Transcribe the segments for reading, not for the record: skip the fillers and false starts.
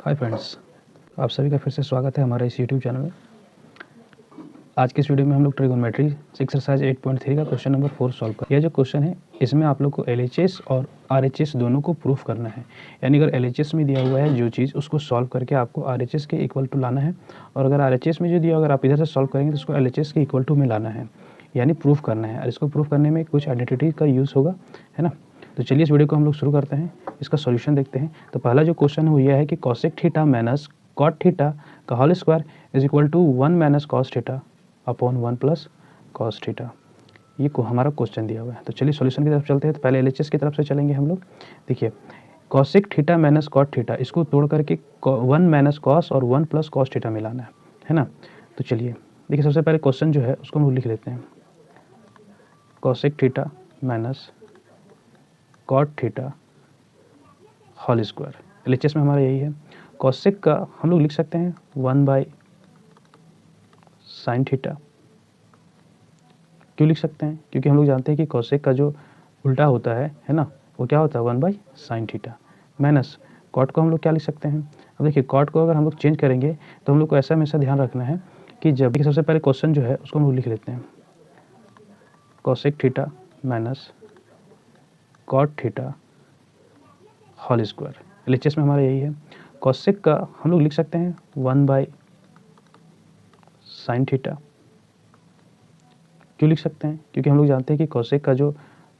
Hi friends, आप सभी का फिर से स्वागत है हमारे इस यूट्यूब चैनल में। आज के इस वीडियो में हम लोग ट्रिगोनोमेट्री एक्सरसाइज 8.3 का क्वेश्चन नंबर 4 सॉल्व कर। यह जो क्वेश्चन है इसमें आप लोग को LHS और RHS दोनों को प्रूफ करना है। यानी अगर LHS में दिया हुआ है जो चीज़ उसको सॉल्व करके आपको RHS के इक्वल टू लाना है, और अगर RHS में जो दिया अगर आप इधर से सॉल्व करेंगे तो उसको LHS के इक्वल टू में लाना है, यानी प्रूफ करना है। और इसको प्रूफ करने में कुछ आइडेंटिटी का यूज़ होगा, है ना। तो चलिए इस वीडियो को हम लोग शुरू करते हैं, इसका सॉल्यूशन देखते हैं। तो पहला जो क्वेश्चन है वो यह है कि cosec theta minus cot theta का whole square is equal to 1 minus cos theta upon 1 plus cos theta. ये हमारा क्वेश्चन दिया हुआ है। तो चलिए सॉल्यूशन की तरफ चलते हैं। तो पहले LHS की तरफ से चलेंगे हम लोग। देखिए cosec theta minus cot theta, इसको तोड़ करके 1 माइनस कॉस और 1 प्लस कॉस थीटा मिलाना है ना। तो चलिए देखिए सबसे पहले क्वेश्चन जो है उसको हम लोग लिख लेते हैं। Cosec theta minus cot theta whole square, LHS में हमारा यही है। कॉसेक का हम लोग लिख सकते हैं 1 बाई साइन थीटा। क्यों लिख सकते हैं? क्योंकि हम लोग जानते हैं कि कॉसेक का जो उल्टा होता है ना, वो क्या होता है 1 by sine theta. Minus cot को हम लोग क्या लिख सकते हैं? अब देखिए कॉट को अगर हम लोग चेंज करेंगे तो हम लोग को ऐसा हमेशा ध्यान रखना है कि जब सबसे पहले क्वेश्चन जो है उसको हम लोग लिख लेते हैं। Cosec theta minus cot theta whole square, LHS में हमारा यही है। कॉसेक का हम लोग लिख सकते हैं 1 बाई साइन थीटा। क्यों लिख सकते हैं? क्योंकि हम लोग जानते हैं कि कॉसेक का जो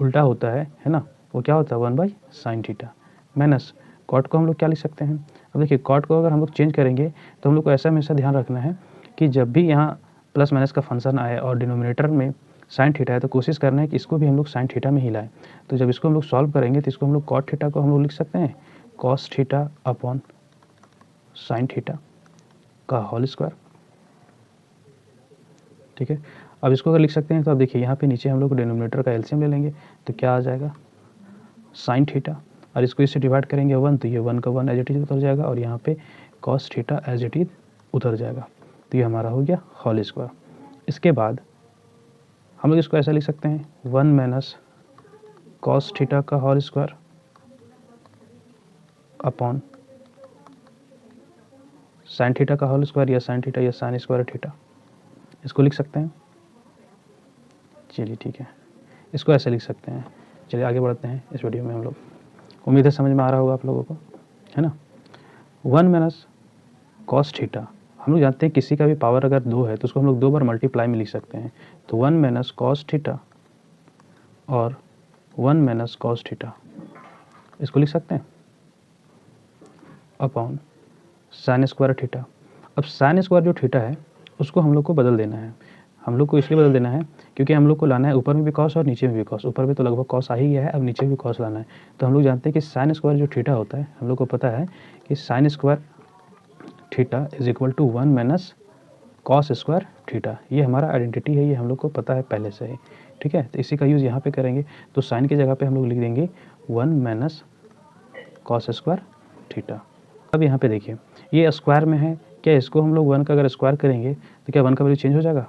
उल्टा होता है ना, वो क्या होता है 1 by sine theta. Minus cot को हम लोग क्या लिख सकते हैं? अब देखिए कॉट को अगर हम लोग चेंज करेंगे तो हम लोग को ऐसा हमेशा ध्यान रखना है कि जब भी यहाँ प्लस माइनस का फंक्शन आए और डिनोमिनेटर में साइन थीटा है तो कोशिश करना है कि इसको भी हम लोग साइन थीटा में ही लाएं। तो जब इसको हम लोग सॉल्व करेंगे तो इसको हम लोग कॉट थीटा को हम लोग लिख सकते हैं cos theta upon sine theta का होल स्क्वायर। ठीक है, अब इसको अगर लिख सकते हैं तो अब देखिए यहाँ पे नीचे हम लोग डिनोमिनेटर का एलसीएम ले लेंगे तो क्या आ जाएगा साइन थीटा, और इसको इससे डिवाइड करेंगे 1 तो ये 1 का 1 एज इट इज उतर जाएगा, और यहाँ पे cos theta as it is उतर जाएगा। तो ये हमारा हो गया होल स्क्वायर। इसके बाद हम लोग इसको ऐसा लिख सकते हैं 1 माइनस कॉस थीटा का whole square upon sine theta का होल स्क्वायर, या साइन थीटा या साइन स्क्वायर थीटा, इसको लिख सकते हैं। चलिए ठीक है, इसको ऐसे लिख सकते हैं। चलिए आगे बढ़ते हैं इस वीडियो में हम लोग। उम्मीद है समझ में आ रहा होगा आप लोगों को, है ना। 1 माइनस कॉस थीटा, हम लोग जानते हैं किसी का भी पावर अगर 2 है तो उसको हम लोग 2 बार मल्टीप्लाई में लिख सकते हैं। तो 1 माइनस कॉस थीटा और 1 माइनस कॉस थीटा, इसको लिख सकते हैं अपॉन साइन स्क्वायर थीटा। अब साइन स्क्वायर जो थीटा है उसको हम लोग को बदल देना है। हम लोग को इसलिए बदल देना है क्योंकि हम लोग को लाना है ऊपर में भी कॉस और नीचे में भी कॉस। ऊपर में तो लगभग कॉस आ ही गया है, अब नीचे भी कॉस लाना है। तो हम लोग जानते हैं कि साइन स्क्वायर जो थीटा होता है, हम लोग को पता है कि sine square theta is equal to 1 minus cos square theta. ये हमारा आइडेंटिटी है, ये हम लोग को पता है पहले से ही। ठीक है, तो इसी का यूज़ यहाँ पे करेंगे। तो साइन की जगह पे हम लोग लिख देंगे 1 माइनस कॉस स्क्वायर थीटा। अब यहाँ पे देखिए ये स्क्वायर में है, क्या इसको हम लोग 1 का अगर स्क्वायर करेंगे तो क्या 1 का वैल्यू चेंज हो जाएगा?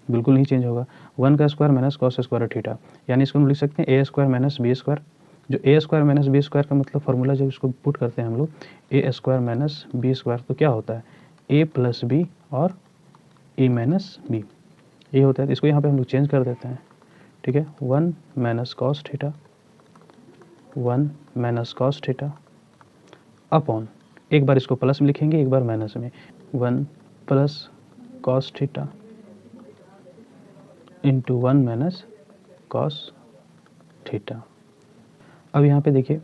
बिल्कुल नहीं चेंज होगा। 1 का square minus cos square theta, यानी इसको हम लिख सकते हैं ए स्क्वायर माइनस बी स्क्वायर। जो ए स्क्वायर माइनस बी स्क्वायर का मतलब फॉर्मूला जब इसको पुट करते हैं हम लोग ए स्क्वायर माइनस बी स्क्वायर, तो क्या होता है ए प्लस बी और ए माइनस बी, ये होता है। इसको यहाँ पे हम लोग चेंज कर देते हैं। ठीक है, 1 minus cos theta, 1 minus cos theta upon, एक बार इसको प्लस में लिखेंगे एक बार माइनस में, 1 plus cos theta into 1 minus cos theta. अब यहाँ पे देखिए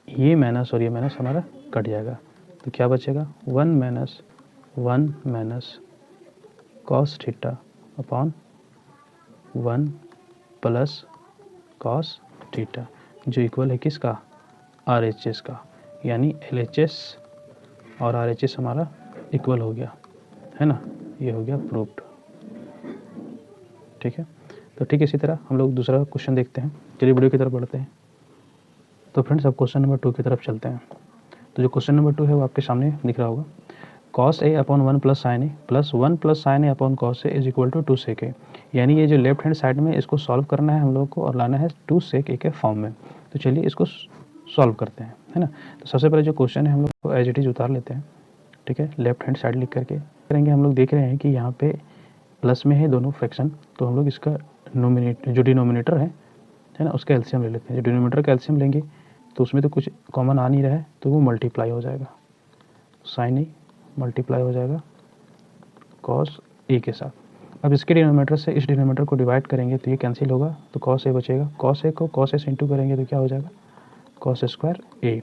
ये माइनस और ये माइनस हमारा कट जाएगा, तो क्या बचेगा 1 minus cos theta upon 1 plus cos theta, जो इक्वल है किसका? RHS का। यानी LHS और RHS हमारा इक्वल हो गया, है ना। ये हो गया प्रूव्ड। ठीक है, तो ठीक इसी तरह हम लोग दूसरा क्वेश्चन देखते हैं। चलिए वीडियो की तरफ बढ़ते हैं। तो फ्रेंड्स अब क्वेश्चन नंबर 2 की तरफ चलते हैं। तो जो क्वेश्चन नंबर 2 है वो आपके सामने दिख रहा होगा। Cos A upon 1 plus sine A plus 1 plus sine A upon cos A is equal to 2 sec A. यानी ये जो लेफ्ट हैंड साइड में इसको सॉल्व करना है हम लोग को और लाना है 2 सेक ए के फॉर्म में। तो चलिए इसको सॉल्व करते हैं, है ना। तो सबसे पहले जो क्वेश्चन है हम लोग को एज इट इज उतार लेते हैं। ठीक है, लेफ्ट हैंड साइड लिख करके करेंगे। हम लोग देख रहे हैं कि यहाँ पे प्लस में है दोनों फ्रैक्शन, तो हम लोग इसका जो डिनोमिनेटर है ना, उसका एलसीएम ले लेते हैं। जो डिनोमिनेटर का एलसीएम लेंगे तो उसमें तो कुछ कॉमन आ नहीं रहा है, तो वो मल्टीप्लाई हो जाएगा, साइन ए मल्टीप्लाई हो जाएगा कॉस ए के साथ। अब इसके डिनोमिनेटर से इस डिनोमिनेटर को डिवाइड करेंगे तो ये कैंसिल होगा, तो कॉस ए बचेगा। कॉस ए को कॉस ए से इंटू करेंगे तो क्या हो जाएगा, कॉस स्क्वायर ए,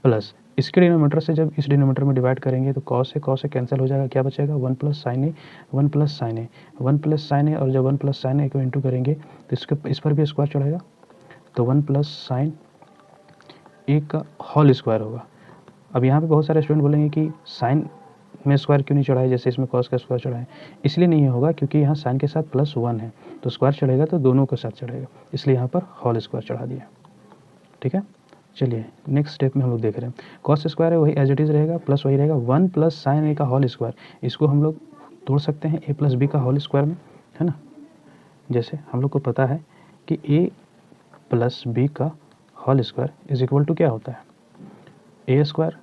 प्लस इसके डिनोमिनेटर से जब इस डिनोमिनेटर में डिवाइड करेंगे तो कॉस से कैंसिल हो जाएगा, क्या बचेगा, 1 प्लस साइन ए, 1 प्लस साइन ए, 1 प्लस साइन ए, और जब 1 प्लस साइन ए को इंटू करेंगे तो इस पर भी स्क्वायर चढ़ेगा, तो 1 प्लस साइन ए का होल स्क्वायर होगा। अब यहाँ पे बहुत सारे स्टूडेंट बोलेंगे कि साइन में स्क्वायर क्यों नहीं चढ़ा है, जैसे इसमें कॉस का स्क्वायर चढ़ा है। इसलिए नहीं होगा क्योंकि यहाँ साइन के साथ प्लस 1 है, तो स्क्वायर चढ़ेगा तो दोनों के साथ चढ़ेगा, इसलिए यहाँ पर होल स्क्वायर चढ़ा दिया। ठीक है, चलिए नेक्स्ट स्टेप में हम लोग देख रहे हैं। कॉस स्क्वायर है वही एज इट इज़ रहेगा, प्लस वही रहेगा 1 प्लस साइन ए का होल स्क्वायर। इसको हम लोग तोड़ सकते हैं ए प्लस बी का होल स्क्वायर में, है ना। जैसे हम लोग को पता है कि ए प्लस बी का whole square is equal to क्या होता है, A square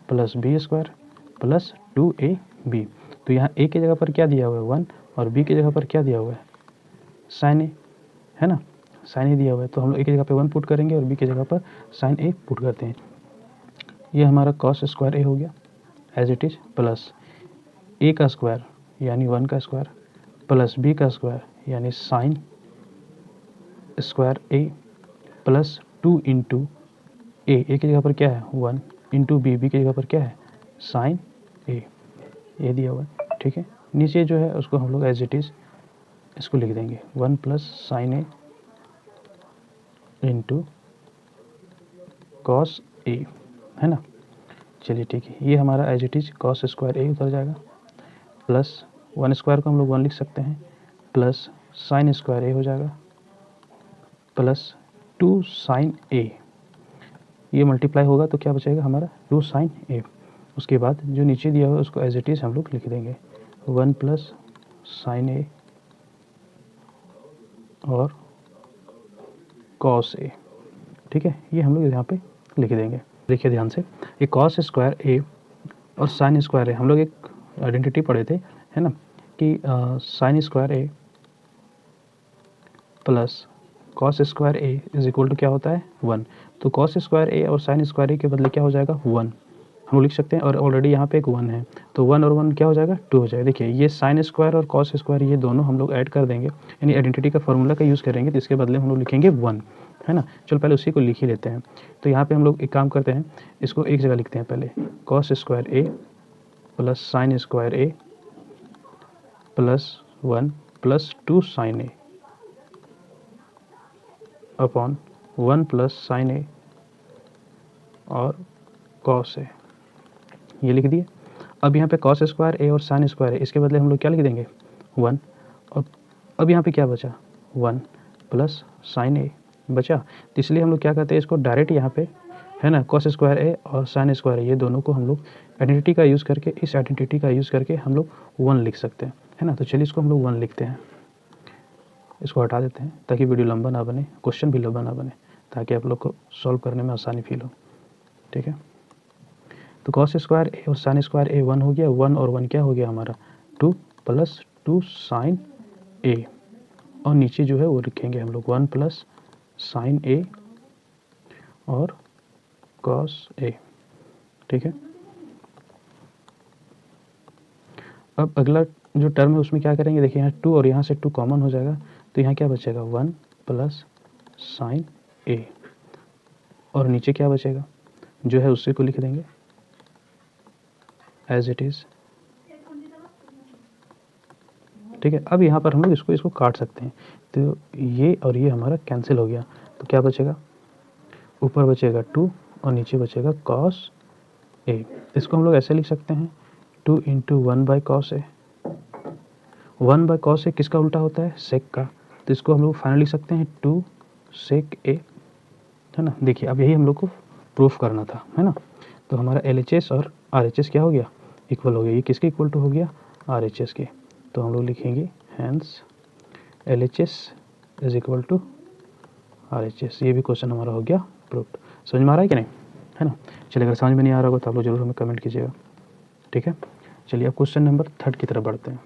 plus B square plus 2ab। तो यहाँ ए की जगह पर क्या दिया हुआ है 1, और बी की जगह पर क्या दिया हुआ है साइन ए, है ना, साइन ए दिया हुआ है। तो हम लोग ए की जगह पे 1 पुट करेंगे और बी की जगह पर साइन ए पुट करते हैं। ये हमारा कॉस स्क्वायर ए हो गया एज इट इज, प्लस ए का स्क्वायर यानी 1 का स्क्वायर, प्लस बी का स्क्वायर यानी sign square A, plus 2 into ए की जगह पर क्या है 1, इंटू बी की जगह पर क्या है साइन ए, ये दिया हुआ है। ठीक है, नीचे जो है उसको हम लोग एज इट इज़ इसको लिख देंगे 1 plus sine A into cos A, है ना। चलिए ठीक है, ये हमारा as it is cos square A उतर जाएगा, प्लस 1 स्क्वायर को हम लोग 1 लिख सकते हैं, प्लस साइन स्क्वायर ए हो जाएगा, प्लस 2 साइन ए, ये मल्टीप्लाई होगा तो क्या बचेगा हमारा 2 साइन ए। उसके बाद जो नीचे दिया हुआ है उसको एज इट इज़ हम लोग लिख देंगे 1 प्लस साइन ए और कॉस ए। ठीक है, ये हम लोग यहाँ पे लिख देंगे। देखिए ध्यान से, ये कॉस स्क्वायर ए और साइन स्क्वायर ए, हम लोग एक आइडेंटिटी पढ़े थे, है ना, कि sine square A plus cos square A is equal to क्या होता है 1। तो कॉस स्क्वायर ए और साइन स्क्वायर ए के बदले क्या हो जाएगा 1 हम लोग लिख सकते हैं, और ऑलरेडी यहाँ पे एक 1 है, तो 1 और 1 क्या हो जाएगा 2 हो जाएगा। देखिए ये साइन स्क्वायर और कॉस स्क्वायर ये दोनों हम लोग ऐड कर देंगे, यानी आइडेंटिटी का फॉर्मूला का यूज़ करेंगे, तो इसके बदले हम लोग लिखेंगे 1, है ना। चलो पहले उसी को लिख ही लेते हैं। तो यहाँ पे हम लोग एक काम करते हैं, इसको एक जगह लिखते हैं पहले, cos square A plus sign square A plus 1 plus 2 sign A upon 1 plus sine ए और कॉस ए, ये लिख दिए। अब यहाँ पे कॉस स्क्वायर ए और साइन स्क्वायर ए, इसके बदले हम लोग क्या लिख देंगे 1, और अब यहाँ पे क्या बचा 1 प्लस साइन ए बचा, तो इसलिए हम लोग क्या करते हैं, इसको डायरेक्ट यहाँ पे, है ना, कॉस स्क्वायर ए और साइन स्क्वायर ए ये दोनों को हम लोग आइडेंटिटी का यूज़ करके, इस आइडेंटिटी का यूज़ करके हम लोग 1 लिख सकते हैं, है ना। तो चलिए इसको हम लोग 1 लिखते हैं, इसको हटा देते हैं ताकि वीडियो लंबा ना बने, क्वेश्चन भी लंबा ना बने, ताकि आप लोग को सॉल्व करने में आसानी फील हो। ठीक है, तो कॉस स्क्वायर ए और साइन स्क्वायर ए 1 हो गया, 1 और 1 क्या हो गया हमारा 2 प्लस 2 साइन ए, और नीचे जो है वो लिखेंगे हम लोग 1 प्लस साइन ए और कॉस ए। ठीक है, अब अगला जो टर्म है उसमें क्या करेंगे, देखिए यहाँ 2 और यहाँ से 2 कॉमन हो जाएगा, तो यहाँ क्या बचेगा 1 प्लस साइन ए, और नीचे क्या बचेगा जो है उसी को लिख देंगे एज इट इज़। ठीक है, अब यहाँ पर हम लोग इसको काट सकते हैं, तो ये और ये हमारा कैंसिल हो गया, तो क्या बचेगा, ऊपर बचेगा 2 और नीचे बचेगा कॉस ए। इसको हम लोग ऐसे लिख सकते हैं 2 into 1 by cos A. 1 by cos A किसका उल्टा होता है, सेक का, तो इसको हम लोग फाइनल लिख सकते हैं 2 सेक ए, है ना। देखिए अब यही हम लोग को प्रूफ करना था, है ना। तो हमारा LHS और RHS क्या हो गया, इक्वल हो गया। ये किसके इक्वल टू हो गया, RHS के। तो हम लोग लिखेंगे hence LHS is equal to RHS। ये भी क्वेश्चन हमारा हो गया प्रूफ। समझ में आ रहा है कि नहीं, है ना। चलिए अगर समझ में नहीं आ रहा होगा तो आप लोग जरूर हमें कमेंट कीजिएगा। ठीक है। चलिए अब क्वेश्चन नंबर 3 की तरफ बढ़ते हैं।